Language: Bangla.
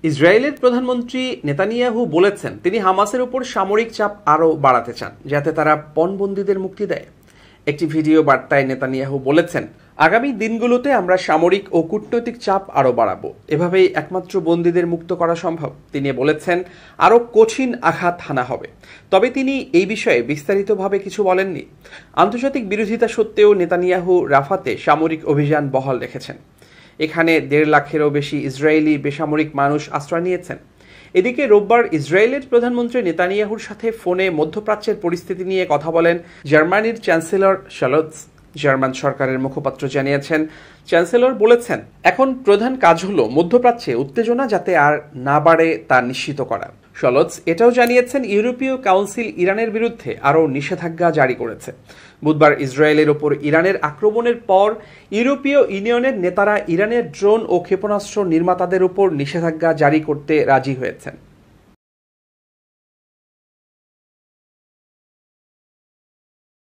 ইসরায়েলের প্রধানমন্ত্রী নেতানিয়াহু বলেছেন তিনি হামাসের উপর সামরিক চাপ আরও বাড়াতে চান যাতে তারা পণবন্দীদের মুক্তি দেয়। একটি ভিডিও বার্তায় নেতানিয়াহু বলেছেন, আগামী দিনগুলোতে আমরা সামরিক ও কূটনৈতিক চাপ আরও বাড়াবো, এভাবেই একমাত্র বন্দীদের মুক্ত করা সম্ভব। তিনি বলেছেন আরও কঠিন আঘাত হানা হবে, তবে তিনি এই বিষয়ে বিস্তারিতভাবে কিছু বলেননি। আন্তর্জাতিক বিরোধিতা সত্ত্বেও নেতানিয়াহু রাফাতে সামরিক অভিযান বহাল রেখেছেন। এখানে 1.5 লাখেরও বেশি ইসরায়েলি বেসামরিক মানুষ আশ্রয় নিয়েছেন। এদিকে রোববার ইসরায়েলের প্রধানমন্ত্রী নেতানিয়াহুর সাথে ফোনে মধ্যপ্রাচ্যের পরিস্থিতি নিয়ে কথা বলেন জার্মানির চ্যান্সেলর শলৎজ। জার্মান সরকারের মুখপাত্র জানিয়েছেন, চ্যান্সেলর বলেছেন এখন প্রধান কাজ হলো মধ্যপ্রাচ্যে উত্তেজনা যাতে আর না বাড়ে তা নিশ্চিত করা। শলৎজ এটাও জানিয়েছেন ইউরোপীয় কাউন্সিল ইরানের বিরুদ্ধে আরও নিষেধাজ্ঞা জারি করেছে। বুধবার ইসরায়েলের ওপর ইরানের আক্রমণের পর ইউরোপীয় ইউনিয়নের নেতারা ইরানের ড্রোন ও ক্ষেপণাস্ত্র নির্মাতাদের উপর নিষেধাজ্ঞা জারি করতে রাজি হয়েছেন।